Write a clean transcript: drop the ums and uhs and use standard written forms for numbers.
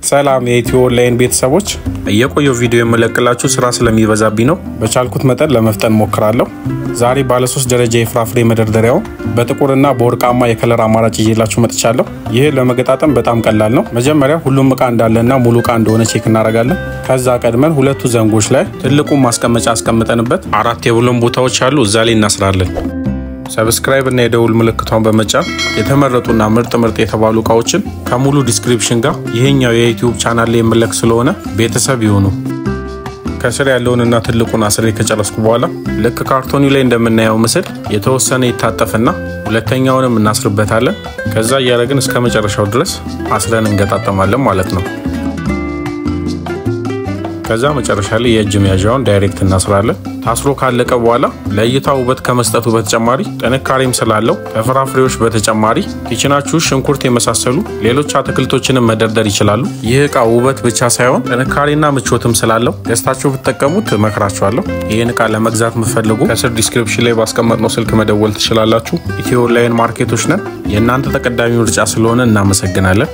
ሰላም የኢትዮ ኦንላይን ቤተሰቦች የቆየው ቪዲዮ የመለቅላችሁ ስራ ስለሚበዛብኝ ነው በቻልኩት መጠን ለመፍጠን ሞክራለሁ። ዛሬ ባለ 3 ደረጃ የፍራፍሬ መደርደሪያው በጥቁርና በወርቃማ የከለር አማራጭ ይዤላችሁ መጥቻለሁ። ይሄ ለመገጣጠም በጣም ቀላል ነው። መጀመሪያ ሁሉም እቃ እንዳለና ሙሉ እቃ እንደሆነ ቼክ እናደርጋለን። ከዛ ቀድመን ሁለቱ ዘንጎች ላይ ትልቁን ማስቀመጫ አስቀምጠንበት 4 የብሎን ቦታዎች አሉ እዛ ላይ እናስራለን። ሰብስክራይብ እና የደውል ምልክቷን በመጫን የተመረጡና ምርጥ የተባሉ እቃዎችን ከሙሉ ዲስክሪፕሽን ጋር ይሄኛው የዩቲዩብ ቻናል ላይ የምለቅ ስለሆነ ቤተሰብ ይሁኑ። ከስር ያለውንና ትልቁን አስሬ ከጨረስኩ በኋላ ልክ ካርቶኒ ላይ እንደምናየው ምስል የተወሰነ ይታጠፍና ሁለተኛውንም እናስርበታለን። ከዛ ያረግን እስከ መጨረሻው ድረስ አስረን እንገጣጠማለን ማለት ነው። ከዛ መጨረሻ ላይ የእጅ መያዣውን ዳይሬክት እናስራለን። ታስሮ ካለቀ በኋላ ለእይታ ውበት ከመስጠቱ በተጨማሪ ጥንካሬም ስላለው ከፍራፍሬዎች በተጨማሪ ኪችናችሁ ሽንኩርት የመሳሰሉ ሌሎች አትክልቶችንም መደርደር ይችላሉ። ይህ እቃ ውበት ብቻ ሳይሆን ጥንካሬና ምቾትም ስላለው ገዝታችሁ ብትጠቀሙት እመክራችኋለሁ። ይህን እቃ ለመግዛት የምትፈልጉ ከስር ዲስክሪፕሽን ላይ ባስቀመጥነው ስልክ መደወል ትችላላችሁ። ኢትዮ ኦንላይን ማርኬቶች ነን። የእናንተ ተቀዳሚ ምርጫ ስለሆነ እናመሰግናለን።